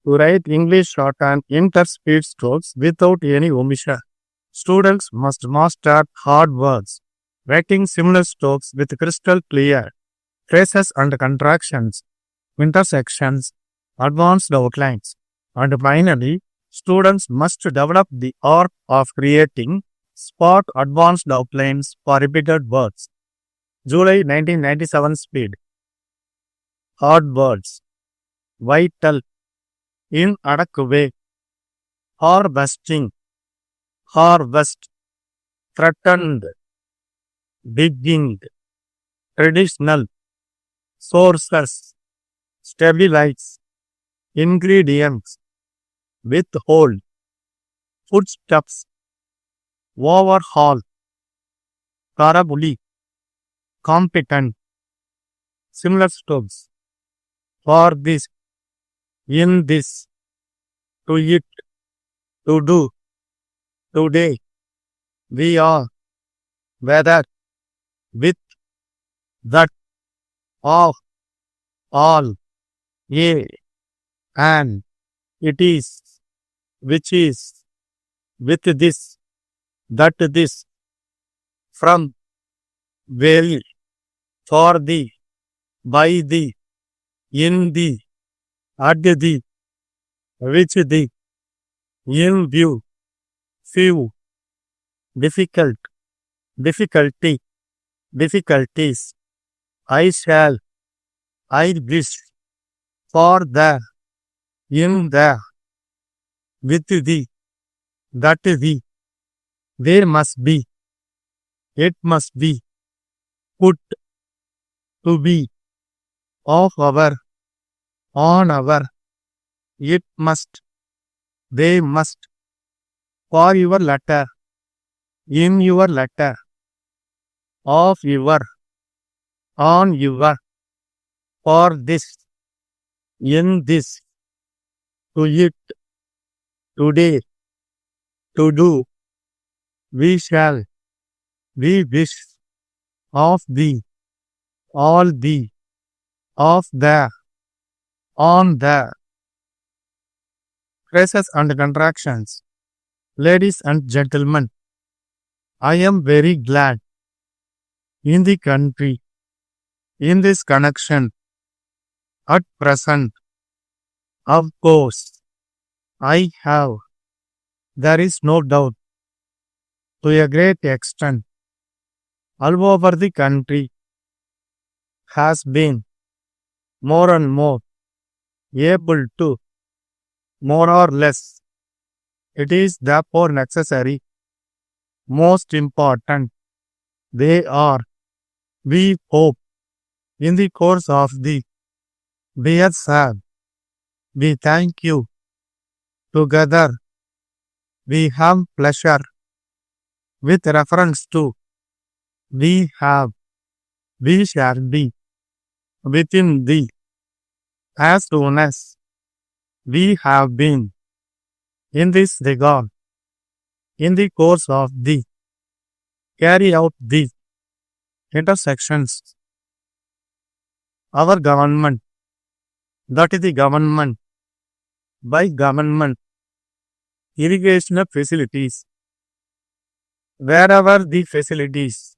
To write English shorthand interspeed strokes without any omission. Students must master hard words, writing similar strokes with crystal clear phrases and contractions, intersections, advanced outlines. And finally, students must develop the art of creating spot advanced outlines for repeated words. July 1997 speed. Hard words. Vital. Inadequate. Harvesting. Harvest. Threatened. Digging. Traditional. Sources. Stabilize. Ingredients. Withhold. Footsteps. Overhaul. Parabolic. Competent. Similar strokes. For this. In this. To it. To do. Today. We are. Whether. With. That. Of. All. A. And. It is. Which is. With this. That this. From. Well. For the. By the. In the. At the. Which the. In view. Few. Difficult. Difficulty. Difficulties. I shall. I wish. For the. In the. With the. That the. There must be. It must be. Put. To be. Of our. On our. It must. They must. For your letter. In your letter. Of your. On your. For this. In this. To it. Today. To do. We shall. We wish. Of the. All the. Of the. On the. Phrases and contractions. Ladies and gentlemen, I am very glad. In the country. In this connection. At present. Of course. I have. There is no doubt. To a great extent. All over the country. Has been. More and more. Able to. More or less. It is therefore necessary. Most important. They are. We hope. In the course of the. Dear sir. We thank you. Together. We have pleasure. With reference to. We have. We shall be. Within the. As soon as. We have been. In this regard. In the course of the. Carry out the. Intersections. Our government. That is the government. By government. Irrigation facilities. Wherever the facilities.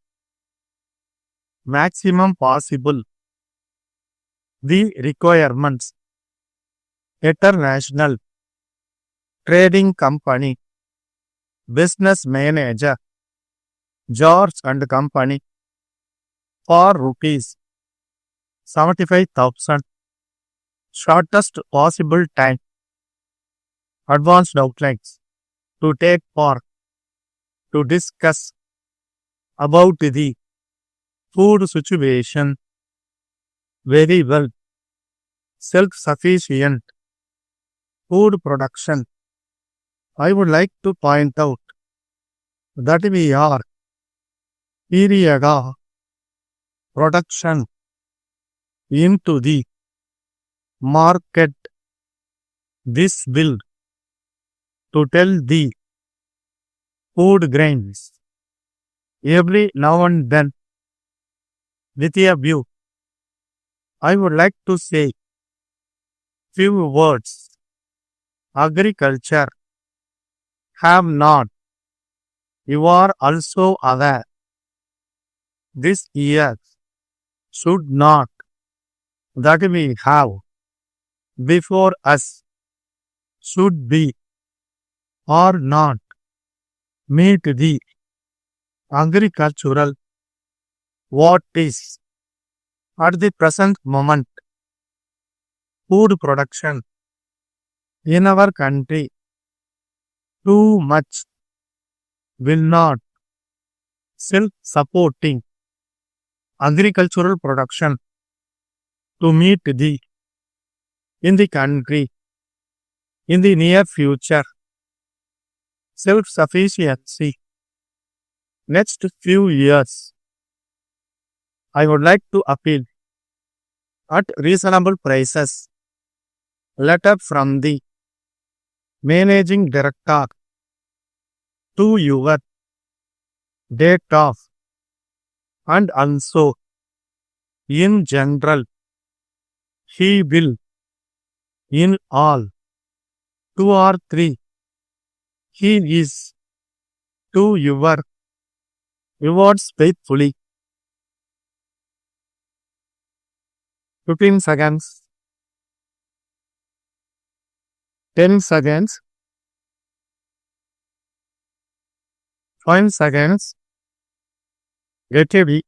Maximum possible. The requirements. International. Trading company. Business manager. George and Company. For rupees 75,000. Shortest possible time. Advanced outlines. To take part. To discuss. About the. Food situation. Very well. Self-sufficient. Food production. I would like to point out. That we are. Period. Production. Into the. Market. This will. To tell the. Food grains. Every now and then. With a view. I would like to say. Few words. agriculture have not. You are also aware this year should not that we have before us should be or not meet the agricultural what is at the present moment food production in our country too much will not self-supporting agricultural production to meet the in the country in the near future self-sufficiency next few years. I would like to appeal at reasonable prices letter from the managing director to your date of and also in general he will in all 2 or 3 he is to your rewards faithfully 15 seconds 10 seconds 5 seconds get ready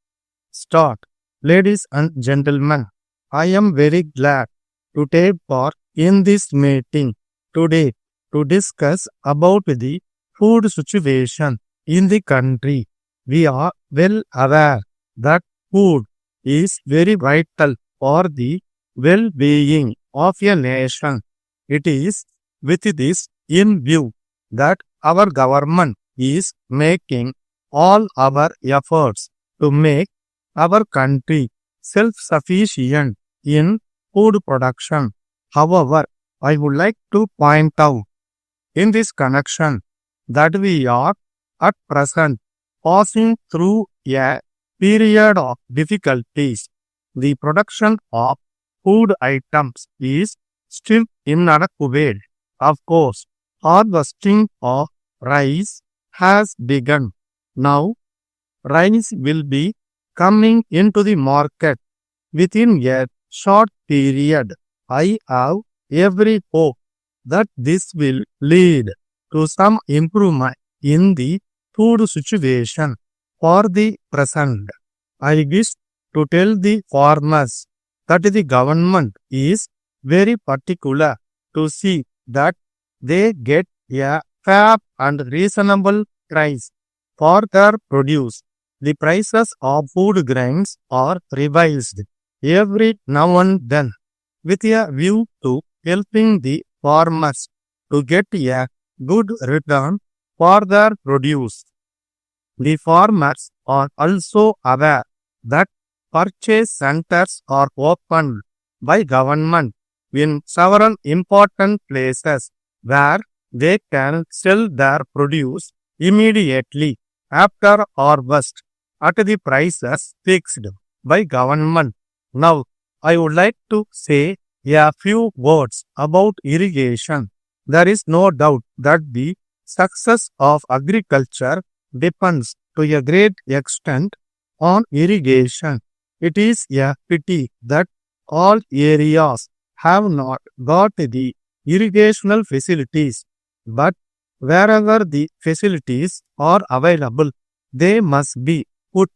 start. Ladies and gentlemen, I am very glad to take part in this meeting today to discuss about the food situation in the country. We are well aware that food is very vital for the well-being of a nation. It is with this in view that our government is making all our efforts to make our country self-sufficient in food production. However, I would like to point out in this connection that we are at present passing through a period of difficulties. The production of food items is still inadequate. Of course, harvesting of rice has begun. Now, rice will be coming into the market within a short period. I have every hope that this will lead to some improvement in the food situation for the present. I wish to tell the farmers that the government is very particular to see that they get a fair and reasonable price for their produce. The prices of food grains are revised every now and then with a view to helping the farmers to get a good return for their produce. The farmers are also aware that purchase centers are opened by government in several important places where they can sell their produce immediately after harvest at the prices fixed by government. Now, I would like to say a few words about irrigation. There is no doubt that the success of agriculture depends to a great extent on irrigation. It is a pity that all areas have not got the irrigational facilities, but wherever the facilities are available, they must be put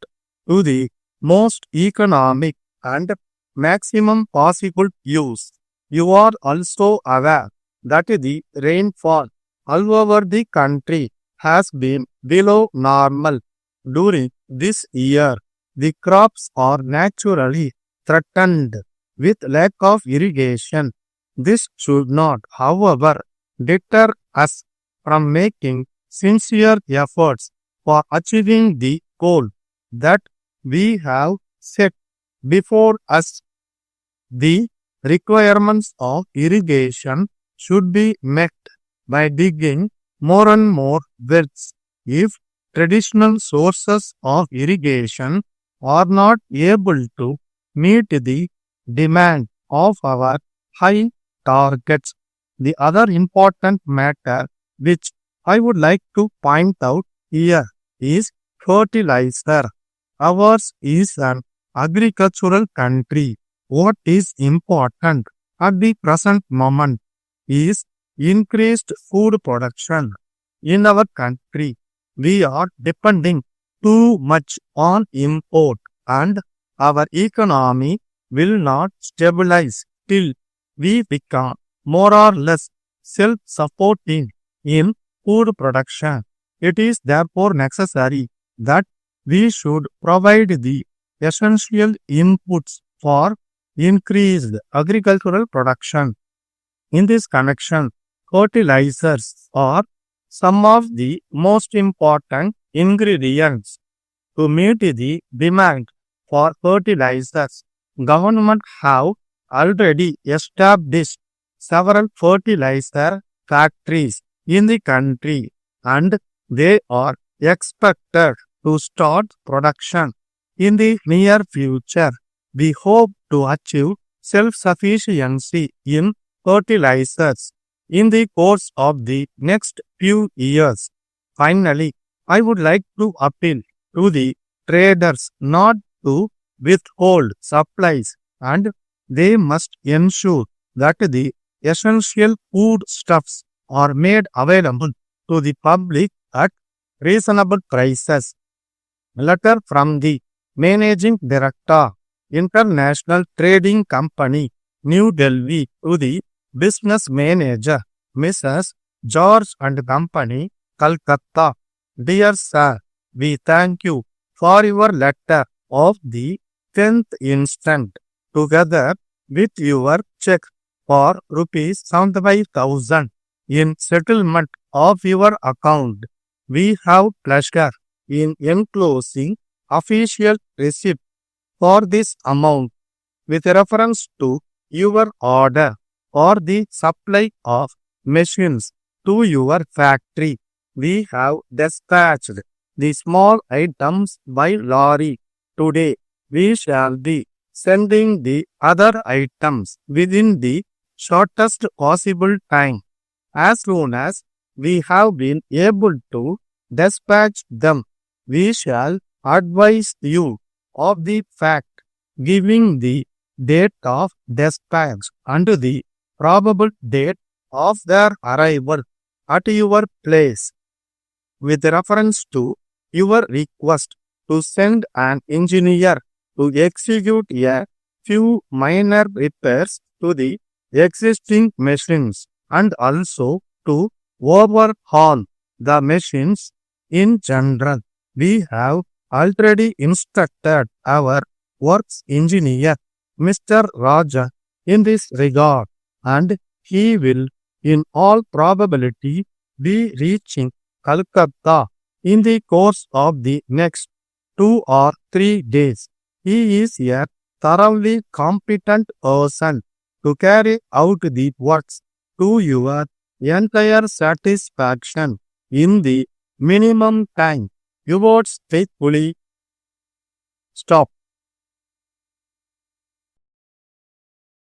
to the most economic and maximum possible use. You are also aware that the rainfall all over the country has been below normal during this year. The crops are naturally threatened with lack of irrigation. This should not, however, deter us from making sincere efforts for achieving the goal that we have set before us. The requirements of irrigation should be met by digging more and more wells. If traditional sources of irrigation are not able to meet the demand of our high targets, the other important matter which I would like to point out here is fertilizer. Ours is an agricultural country. What is important at the present moment is increased food production. In our country, we are depending too much on import and our economy will not stabilize till we become more or less self-supporting in food production. It is therefore necessary that we should provide the essential inputs for increased agricultural production. In this connection, fertilizers are some of the most important ingredients to meet the demand for fertilizers. Government have already established several fertilizer factories in the country and they are expected to start production in the near future. We hope to achieve self-sufficiency in fertilizers in the course of the next few years. Finally, I would like to appeal to the traders not to withhold supplies and they must ensure that the essential foodstuffs are made available to the public at reasonable prices. Letter from the Managing Director, International Trading Company, New Delhi, to the Business Manager, Mrs. George and Company, Calcutta. Dear Sir, we thank you for your letter of the 10th instant, together with your check for rupees 75,000 in settlement of your account. We have pleasure in enclosing official receipt for this amount with reference to your order for the supply of machines to your factory. We have dispatched the small items by lorry. Today, we shall be sending the other items within the shortest possible time. As soon as we have been able to dispatch them, we shall advise you of the fact, giving the date of dispatch and the probable date of their arrival at your place. With reference to your request to send an engineer to execute a few minor repairs to the existing machines and also to overhaul the machines in general, we have already instructed our works engineer, Mr. Raja, in this regard, and he will, in all probability, be reaching Calcutta in the course of the next 2 or 3 days. He is a thoroughly competent person to carry out the works to your entire satisfaction in the minimum time. Yours faithfully, Stop.